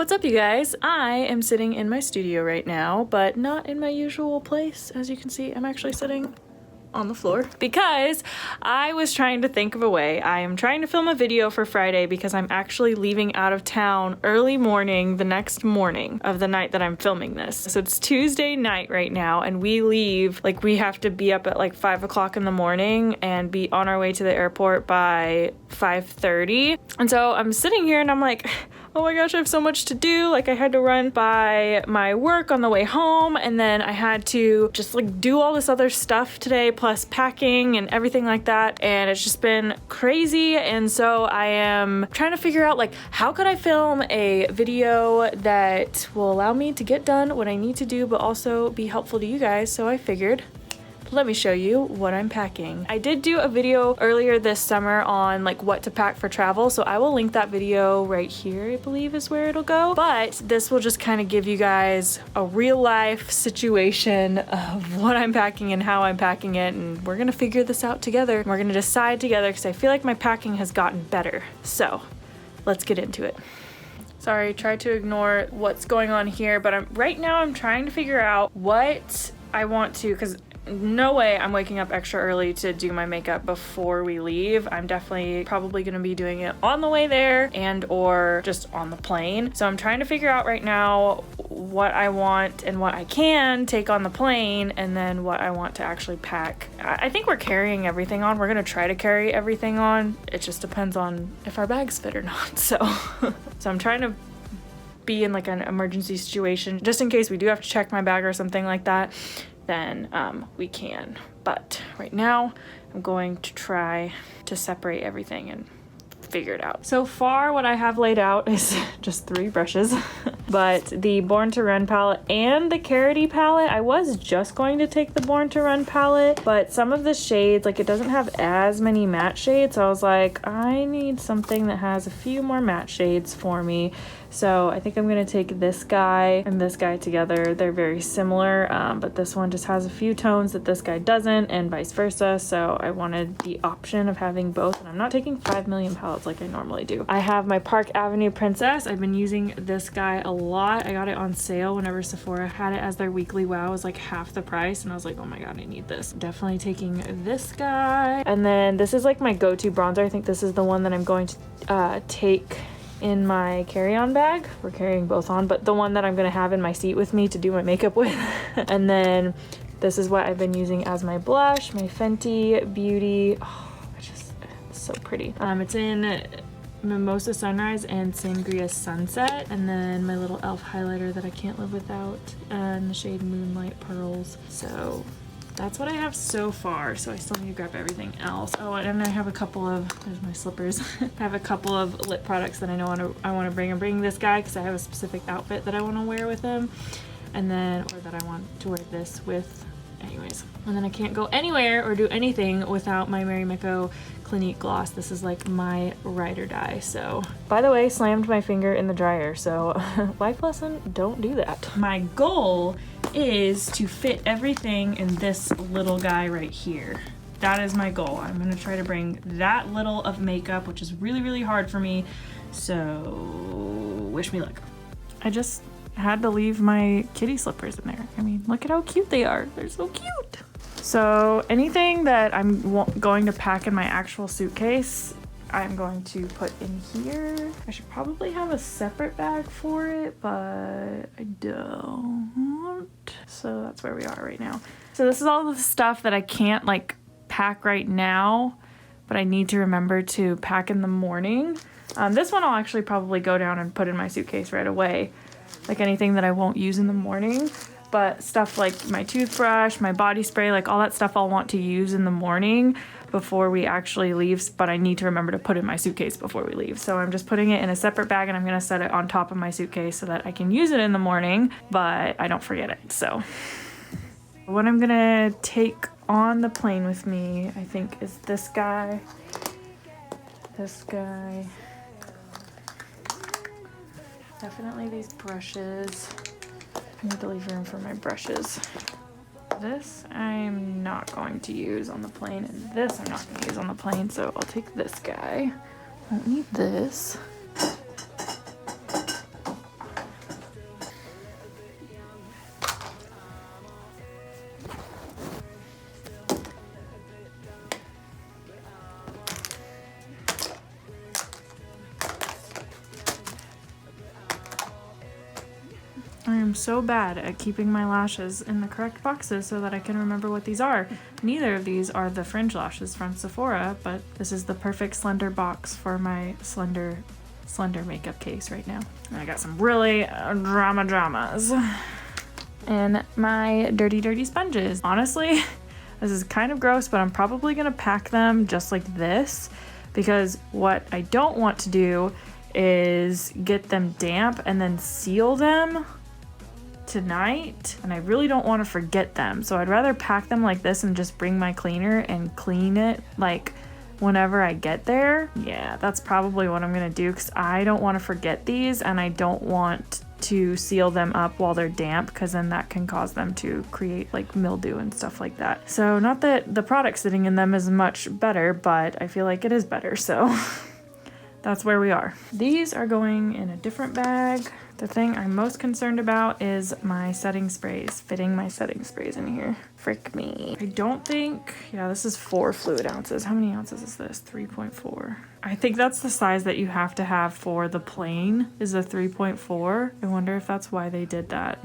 What's up, you guys? I am sitting in my studio right now, but not in my usual place. As you can see, I'm actually sitting on the floor because I was trying to think of a way. I am trying to film a video for Friday because I'm actually leaving out of town early morning the next morning of the night that I'm filming this. So it's Tuesday night right now, and we leave, like, we have to be up at like 5 o'clock in the morning and be on our way to the airport by 5:30. And so I'm sitting here and I'm like, oh my gosh, I have so much to do. Like, I had to run by my work on the way home, and then I had to just like do all this other stuff today, plus packing and everything like that. And it's just been crazy. And so I am trying to figure out, like, how could I film a video that will allow me to get done what I need to do, but also be helpful to you guys. So I figured, let me show you what I'm packing. I did do a video earlier this summer on like what to pack for travel, so I will link that video right here, I believe is where it'll go. But this will just kind of give you guys a real life situation of what I'm packing and how I'm packing it, and we're gonna figure this out together. We're gonna decide together because I feel like my packing has gotten better. So let's get into it. Sorry, try to ignore what's going on here, but right now I'm trying to figure out what I want to, because no way I'm waking up extra early to do my makeup before we leave. I'm definitely probably going to be doing it on the way there and or just on the plane. So I'm trying to figure out right now what I want and what I can take on the plane, and then what I want to actually pack. I think we're carrying everything on. We're going to try to carry everything on. It just depends on if our bags fit or not. So I'm trying to be in like an emergency situation just in case we do have to check my bag or something like that. Then we can. But right now I'm going to try to separate everything and figure it out. So far what I have laid out is just 3 brushes, but the Born to Run palette and the Carroty palette. I was just going to take the Born to Run palette, but some of the shades, like, it doesn't have as many matte shades, so I was like, I need something that has a few more matte shades for me. So I think I'm gonna take this guy and this guy together. They're very similar, but this one just has a few tones that this guy doesn't, and vice versa. So I wanted the option of having both, and I'm not taking 5 million palettes like I normally do. I have my Park Avenue Princess. I've been using this guy a lot. I got it on sale whenever Sephora had it as their weekly wow. It was like half the price, and I was like, oh my god, I need this. Definitely taking this guy. And then this is like my go-to bronzer. I think this is the one that I'm going to take in my carry-on bag. We're carrying both on, but the one that I'm gonna have in my seat with me to do my makeup with. And then this is what I've been using as my blush, my Fenty Beauty. Oh, it's so pretty. It's in Mimosa Sunrise and Sangria Sunset. And then my little e.l.f. highlighter that I can't live without, in the shade Moonlight Pearls. So that's what I have so far, so I still need to grab everything else. Oh, and I have a couple of, there's my slippers. I have a couple of lip products that I know I want to bring. I'm bringing this guy because I have a specific outfit that I want to wear with him, and then, or that I want to wear this with, anyways. And then I can't go anywhere or do anything without my Mary Miko Clinique gloss. This is like my ride or die. So, by the way, slammed my finger in the dryer, so life lesson, don't do that. My goal is to fit everything in this little guy right here. That is my goal. I'm gonna try to bring that little of makeup, which is really, really hard for me, so wish me luck. I just had to leave my kitty slippers in there. I mean, look at how cute they are. They're so cute. So anything that I'm going to pack in my actual suitcase, I'm going to put in here. I should probably have a separate bag for it, but I don't. So that's where we are right now. So this is all the stuff that I can't like pack right now, but I need to remember to pack in the morning. This one I'll actually probably go down and put in my suitcase right away. Like anything that I won't use in the morning. But stuff like my toothbrush, my body spray, like all that stuff I'll want to use in the morning before we actually leave, but I need to remember to put in my suitcase before we leave. So I'm just putting it in a separate bag, and I'm gonna set it on top of my suitcase so that I can use it in the morning, but I don't forget it. So what I'm gonna take on the plane with me, I think, is this guy, definitely these brushes. I need to leave room for my brushes. This I'm not going to use on the plane, and this I'm not going to use on the plane, so I'll take this guy. Won't need this. I am so bad at keeping my lashes in the correct boxes so that I can remember what these are. Neither of these are the fringe lashes from Sephora, but this is the perfect slender box for my slender makeup case right now. And I got some really dramas. And my dirty sponges. Honestly, this is kind of gross, but I'm probably gonna pack them just like this, because what I don't want to do is get them damp and then seal them tonight, and I really don't want to forget them. So I'd rather pack them like this and just bring my cleaner and clean it like whenever I get there. Yeah, that's probably what I'm gonna do, because I don't want to forget these, and I don't want to seal them up while they're damp, because then that can cause them to create like mildew and stuff like that. So not that the product sitting in them is much better, but I feel like it is better, so that's where we are. These are going in a different bag. The thing I'm most concerned about is my setting sprays, fitting my setting sprays in here. Frick me. I don't think, yeah, this is 4 fluid ounces. How many ounces is this? 3.4. I think that's the size that you have to have for the plane, is a 3.4. I wonder if that's why they did that.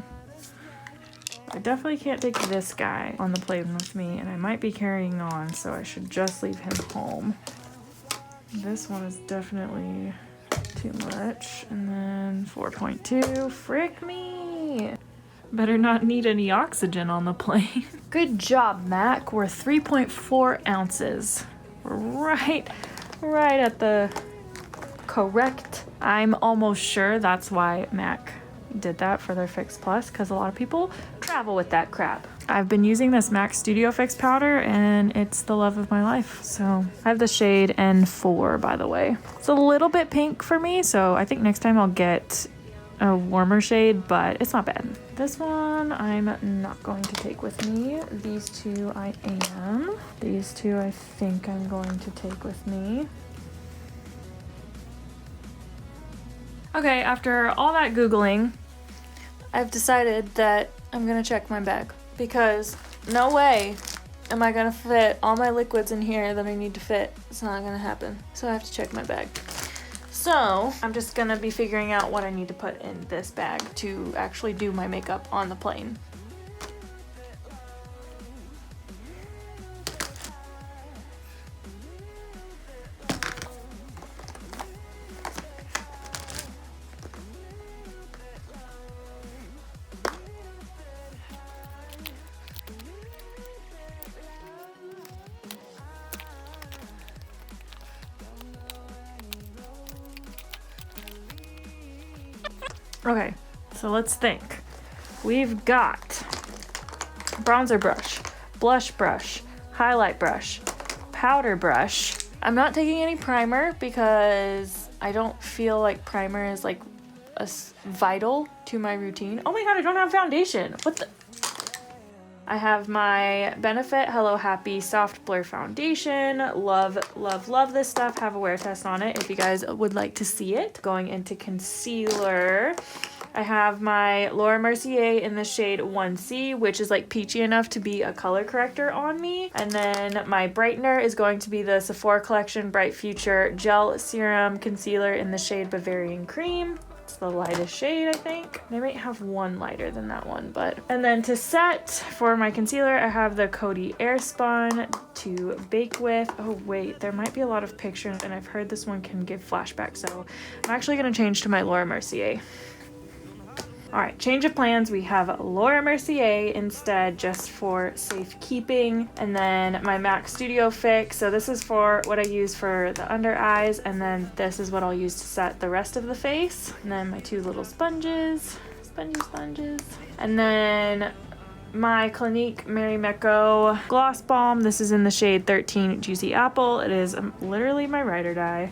I definitely can't take this guy on the plane with me, and I might be carrying on, so I should just leave him home. This one is definitely too much. And then 4.2, frick me. Better not need any oxygen on the plane. Good job, Mac. We're 3.4 ounces. Right at the correct. I'm almost sure that's why Mac did that for their Fix Plus, because a lot of people travel with that crap. I've been using this MAC Studio Fix powder, and it's the love of my life. So I have the shade N4, by the way. It's a little bit pink for me, so I think next time I'll get a warmer shade, but it's not bad. This one I'm not going to take with me. These two I am. These two I think I'm going to take with me. Okay, after all that Googling, I've decided that I'm gonna check my bag, because no way am I gonna fit all my liquids in here that I need to fit. It's not gonna happen. So I have to check my bag. So I'm just gonna be figuring out what I need to put in this bag to actually do my makeup on the plane. Okay, so let's think. We've got bronzer brush, blush brush, highlight brush, powder brush. I'm not taking any primer because I don't feel like primer is like vital to my routine. Oh my god, I don't have foundation. What the? I have my Benefit Hello Happy Soft Blur Foundation. Love, love, love this stuff. Have a wear test on it if you guys would like to see it. Going into concealer, I have my Laura Mercier in the shade 1C, which is like peachy enough to be a color corrector on me. And then my brightener is going to be the Sephora Collection Bright Future Gel Serum Concealer in the shade Bavarian Cream. It's the lightest shade, I think. They might have one lighter than that one, but. And then to set for my concealer, I have the Coty Airspun to bake with. Oh wait, there might be a lot of pictures, and I've heard this one can give flashbacks, so I'm actually gonna change to my Laura Mercier. All right, change of plans. We have Laura Mercier instead, just for safekeeping. And then my MAC Studio Fix. So this is for what I use for the under eyes. And then this is what I'll use to set the rest of the face. And then my 2 little sponges, sponges. And then my Clinique Mary Mecco Gloss Balm. This is in the shade 13 Juicy Apple. It is literally my ride or die.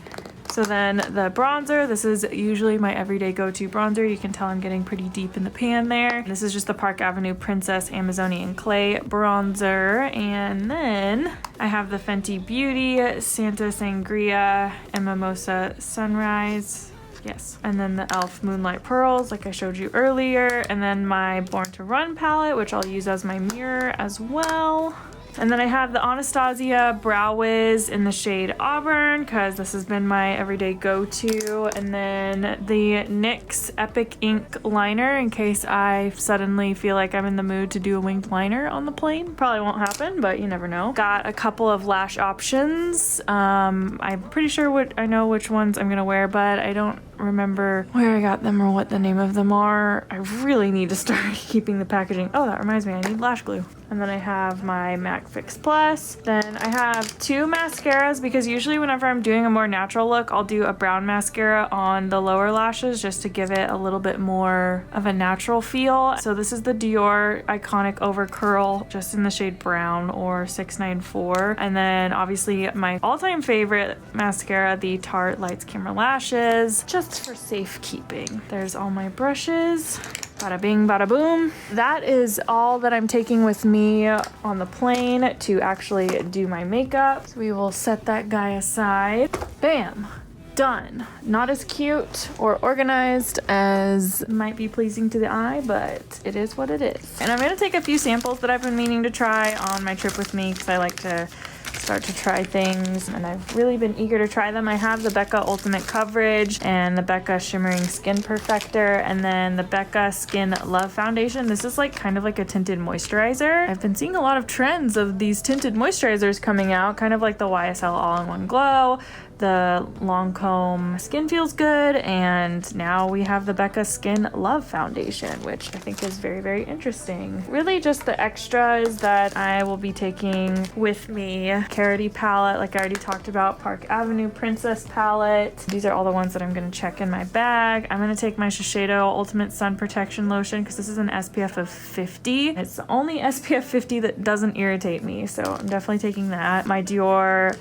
So then the bronzer, this is usually my everyday go-to bronzer. You can tell I'm getting pretty deep in the pan there. This is just the Park Avenue Princess Amazonian Clay bronzer. And then I have the Fenty Beauty Santa Sangria and Mimosa Sunrise. Yes. And then the e.l.f. Moonlight Pearls, like I showed you earlier. And then my Born to Run palette, which I'll use as my mirror as well. And then I have the Anastasia Brow Wiz in the shade Auburn, because this has been my everyday go-to. And then the NYX Epic Ink liner, in case I suddenly feel like I'm in the mood to do a winged liner on the plane. Probably won't happen, but you never know. Got a couple of lash options. I'm pretty sure I know which ones I'm gonna wear, but I don't remember where I got them or what the name of them are. I really need to start keeping the packaging. Oh, that reminds me, I need lash glue. And then I have my MAC Fix Plus. Then I have two mascaras, because usually whenever I'm doing a more natural look, I'll do a brown mascara on the lower lashes just to give it a little bit more of a natural feel. So this is the Dior Iconic Over Curl, just in the shade brown, or 694. And then obviously my all-time favorite mascara, the Tarte Lights Camera Lashes, just for safekeeping. There's all my brushes. Bada bing, bada boom. That is all that I'm taking with me on the plane to actually do my makeup. So we will set that guy aside. Bam. Done. Not as cute or organized as might be pleasing to the eye, but it is what it is. And I'm going to take a few samples that I've been meaning to try on my trip with me, because I like to start to try things, and I've really been eager to try them. I have the Becca Ultimate Coverage and the Becca Shimmering Skin Perfector, and then the Becca Skin Love Foundation. This is like kind of like a tinted moisturizer. I've been seeing a lot of trends of these tinted moisturizers coming out, kind of like the YSL All-in-One Glow, the Lancome Skin Feels Good, and now we have the Becca Skin Love Foundation, which I think is very, very interesting. Really just the extras that I will be taking with me. Carity palette, like I already talked about, Park Avenue Princess palette. These are all the ones that I'm going to check in my bag. I'm going to take my Shiseido Ultimate Sun Protection Lotion, because this is an SPF of 50. It's the only SPF 50 that doesn't irritate me, so I'm definitely taking that. My Dior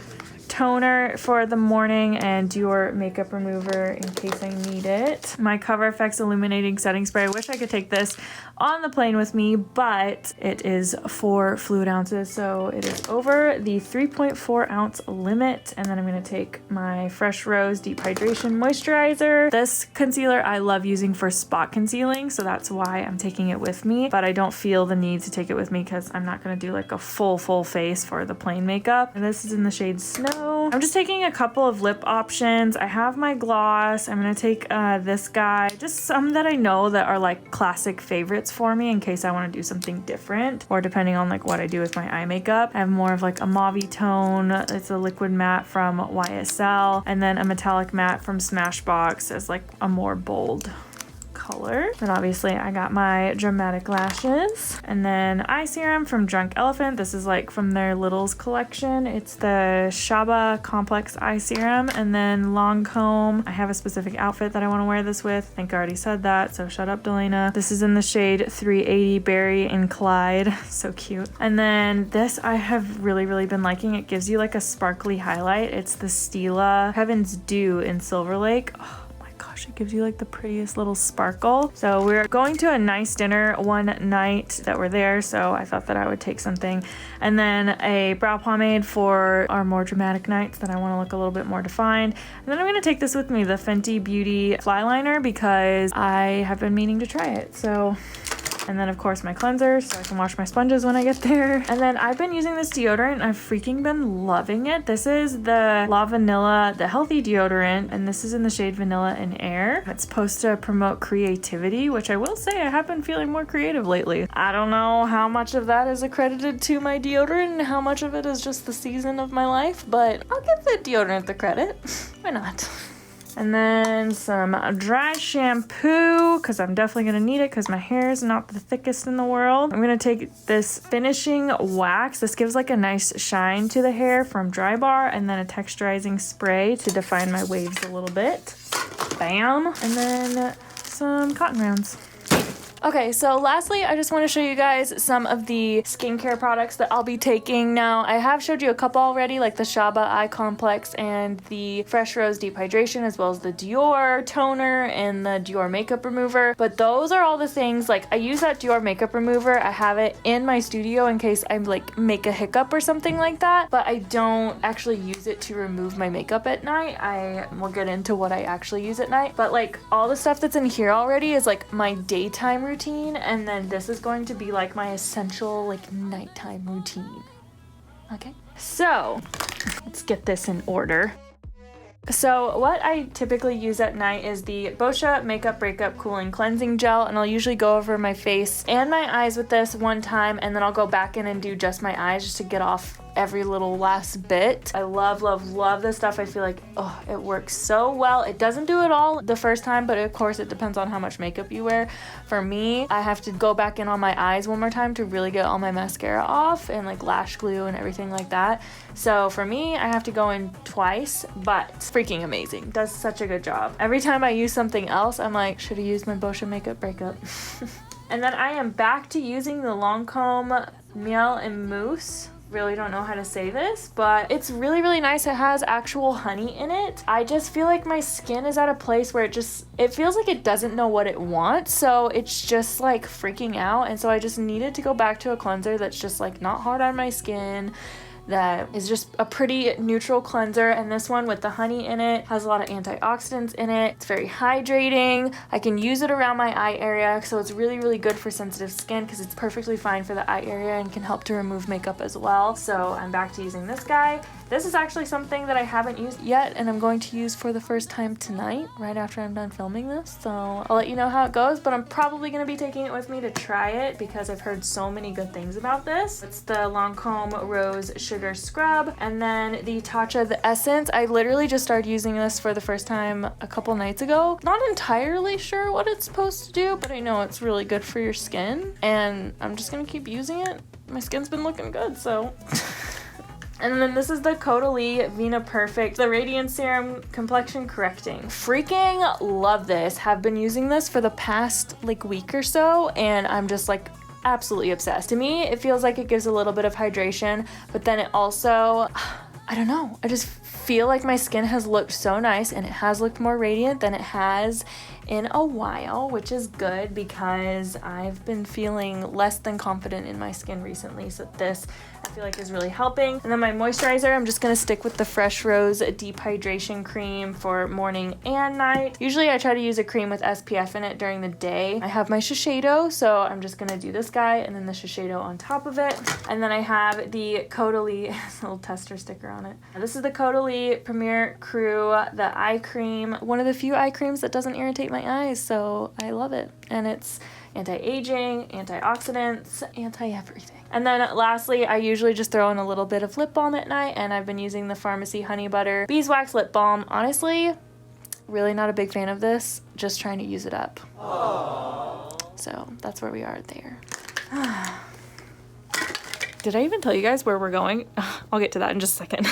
toner for the morning, and Dior makeup remover in case I need it. My Cover FX illuminating setting spray. I wish I could take this on the plane with me, but it is 4 fluid ounces, so it is over the 3.4 ounce limit. And then I'm going to take my Fresh Rose Deep Hydration Moisturizer. This concealer I love using for spot concealing, so that's why I'm taking it with me, but I don't feel the need to take it with me because I'm not going to do like a full face for the plane makeup. And this is in the shade Snow. I'm just taking a couple of lip options. I have my gloss. I'm going to take this guy, just some that I know that are like classic favorites for me in case I want to do something different, or depending on like what I do with my eye makeup. I have more of like a mauve tone. It's a liquid matte from YSL, and then a metallic matte from Smashbox as like a more bold color. And obviously I got my dramatic lashes, and then eye serum from Drunk Elephant. This is like from their Littles collection. It's the Shaba Complex Eye Serum. And then Lancome. I have a specific outfit that I want to wear this with. I think I already said that, so shut up, Delana. This is in the shade 380 Berry and Clyde. So cute. And then this I have really been liking. It gives you like a sparkly highlight. It's the Stila Heaven's Dew in Silver Lake. Oh, gosh, it gives you like the prettiest little sparkle. So we're going to a nice dinner one night that we're there, so I thought that I would take something. And then a brow pomade for our more dramatic nights that I want to look a little bit more defined. And then I'm going to take this with me, the Fenty Beauty Fly Liner, because I have been meaning to try it. So, and then of course my cleanser so I can wash my sponges when I get there. And then I've been using this deodorant and I've freaking been loving it. This is the La Vanilla, the healthy deodorant, and this is in the shade Vanilla and Air. It's supposed to promote creativity, which I will say I have been feeling more creative lately. I don't know how much of that is accredited to my deodorant and how much of it is just the season of my life, but I'll give the deodorant the credit. Why not? And then some dry shampoo, because I'm definitely going to need it because my hair is not the thickest in the world. I'm going to take this finishing wax. This gives like a nice shine to the hair from Dry Bar, and then a texturizing spray to define my waves a little bit. Bam. And then some cotton rounds. Okay, so lastly, I just want to show you guys some of the skincare products that I'll be taking. Now, I have showed you a couple already, like the Shaba Eye Complex and the Fresh Rose Deep Hydration, as well as the Dior toner and the Dior makeup remover. But those are all the things, like I use that Dior makeup remover. I have it in my studio in case I like make a hiccup or something like that, but I don't actually use it to remove my makeup at night. I will get into what I actually use at night, but like all the stuff that's in here already is like my daytime routine, and then this is going to be like my essential like nighttime routine. Okay, so let's get this in order. So what I typically use at night is the Boscia Makeup Breakup Cooling Cleansing Gel, and I'll usually go over my face and my eyes with this one time, and then I'll go back in and do just my eyes just to get off every little last bit. I love, love, love this stuff. I feel like, oh, it works so well. It doesn't do it all the first time, but of course it depends on how much makeup you wear. For me, I have to go back in on my eyes one more time to really get all my mascara off and like lash glue and everything like that. So for me, I have to go in twice, but it's freaking amazing. Does such a good job. Every time I use something else, I'm like, should have used my Boscia Makeup Breakup. And then I am back to using the Lancome Miel and Mousse. Really don't know how to say this, but it's really, really nice. It has actual honey in it. I just feel like my skin is at a place where it feels like it doesn't know what it wants, so it's just like freaking out. And so I just needed to go back to a cleanser that's just like not hard on my skin, that is just a pretty neutral cleanser. And this one with the honey in it has a lot of antioxidants in it. It's very hydrating. I can use it around my eye area, so it's really, really good for sensitive skin because it's perfectly fine for the eye area and can help to remove makeup as well. So I'm back to using this guy. This is actually something that I haven't used yet, and I'm going to use for the first time tonight, right after I'm done filming this. So I'll let you know how it goes, but I'm probably going to be taking it with me to try it because I've heard so many good things about this. It's the Lancome Rose Sugar Scrub, and then the Tatcha The Essence. I literally just started using this for the first time a couple nights ago. Not entirely sure what it's supposed to do, but I know it's really good for your skin, and I'm just going to keep using it. My skin's been looking good, so... And then this is the Caudalie Vena Perfect, the Radiance Serum Complexion Correcting. Freaking love this. Have been using this for the past like week or so, and I'm just like absolutely obsessed. To me, it feels like it gives a little bit of hydration, but then it also, I don't know, I just feel like my skin has looked so nice, and it has looked more radiant than it has in a while, which is good because I've been feeling less than confident in my skin recently. So this I feel like is really helping. And then my moisturizer, I'm just gonna stick with the Fresh Rose Deep Hydration Cream for morning and night. Usually I try to use a cream with SPF in it during the day. I have my Shiseido, so I'm just gonna do this guy and then the Shiseido on top of it. And then I have the Caudalie, little tester sticker on it. This is the Caudalie Premier Crew, the eye cream. One of the few eye creams that doesn't irritate my eyes, so I love it. And it's anti-aging, antioxidants, anti-everything. And then lastly, I usually just throw in a little bit of lip balm at night, and I've been using the Pharmacy Honey Butter Beeswax Lip Balm. Honestly, really not a big fan of this, just trying to use it up. Aww. So that's where we are there. Did I even tell you guys where we're going? I'll get to that in just a second.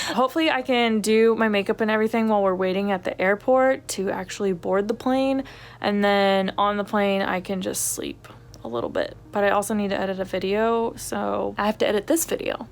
Hopefully I can do my makeup and everything while we're waiting at the airport to actually board the plane. And then on the plane, I can just sleep a little bit. But I also need to edit a video, so I have to edit this video.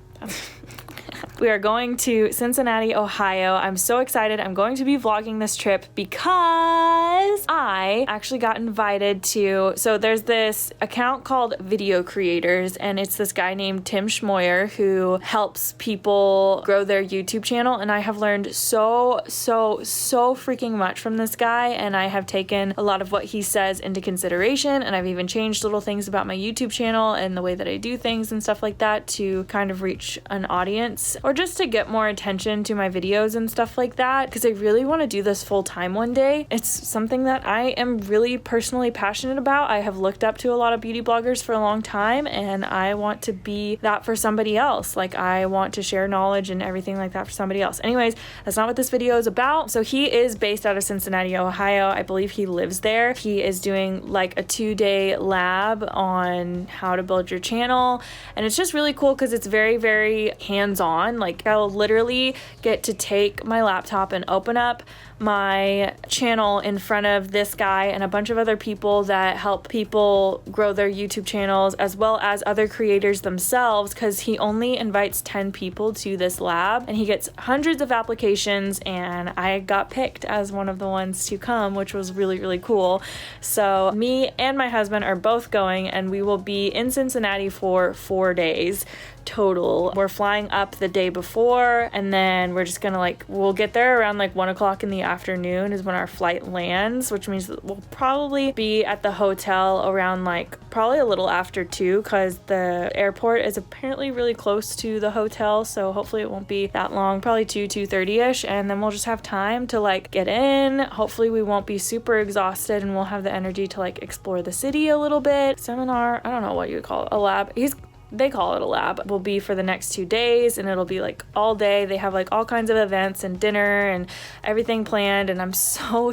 We are going to Cincinnati, Ohio. I'm so excited. I'm going to be vlogging this trip because I actually got invited to, so there's this account called Video Creators, and it's this guy named Tim Schmoyer who helps people grow their YouTube channel, and I have learned so freaking much from this guy, and I have taken a lot of what he says into consideration, and I've even changed little things about my YouTube channel and the way that I do things and stuff like that to kind of reach an audience, or just to get more attention to my videos and stuff like that, because I really want to do this full time one day. It's something that I am really personally passionate about. I have looked up to a lot of beauty bloggers for a long time, and I want to be that for somebody else. Like, I want to share knowledge and everything like that for somebody else. Anyways, that's not what this video is about. So he is based out of Cincinnati, Ohio. I believe he lives there. He is doing like a 2-day lab on how to build your channel, and it's just really cool because it's very, very hands-on. Like, I'll literally get to take my laptop and open up my channel in front of this guy and a bunch of other people that help people grow their YouTube channels, as well as other creators themselves, because he only invites 10 people to this lab and he gets hundreds of applications, and I got picked as one of the ones to come, which was really, really cool. So me and my husband are both going, and we will be in Cincinnati for 4 days total. We're flying up the day day before, and then we're just gonna like, we'll get there around like 1 o'clock in the afternoon is when our flight lands, which means that we'll probably be at the hotel around like probably a little after 2, because the airport is apparently really close to the hotel, so hopefully it won't be that long, probably 2:30ish, and then we'll just have time to like get in. Hopefully we won't be super exhausted, and we'll have the energy to like explore the city a little bit. Seminar, I don't know what you would call it, a lab. They call it a lab, will be for the next 2 days, and it'll be like all day. They have like all kinds of events and dinner and everything planned, and I'm so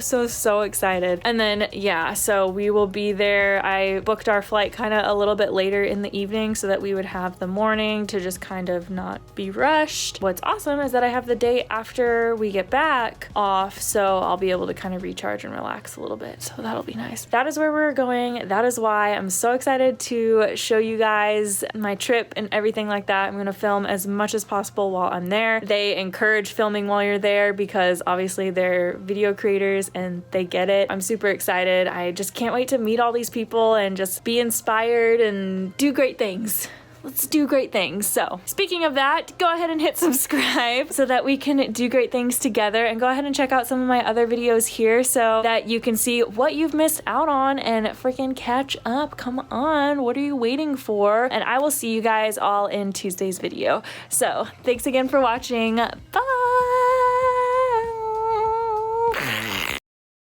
excited. And then yeah, so we will be there. I booked our flight kind of a little bit later in the evening so that we would have the morning to just kind of not be rushed. What's awesome is that I have the day after we get back off, so I'll be able to kind of recharge and relax a little bit, so that'll be nice. That is where we're going. That is why I'm so excited to show you guys my trip and everything like that. I'm gonna film as much as possible while I'm there. They encourage filming while you're there because obviously they're video creators and they get it. I'm super excited. I just can't wait to meet all these people and just be inspired and do great things. Let's do great things. So speaking of that, go ahead and hit subscribe so that we can do great things together, and go ahead and check out some of my other videos here so that you can see what you've missed out on and freaking catch up. Come on, what are you waiting for? And I will see you guys all in Tuesday's video. So thanks again for watching. Bye.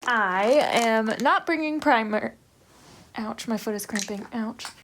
I am not bringing primer. Ouch, my foot is cramping. Ouch.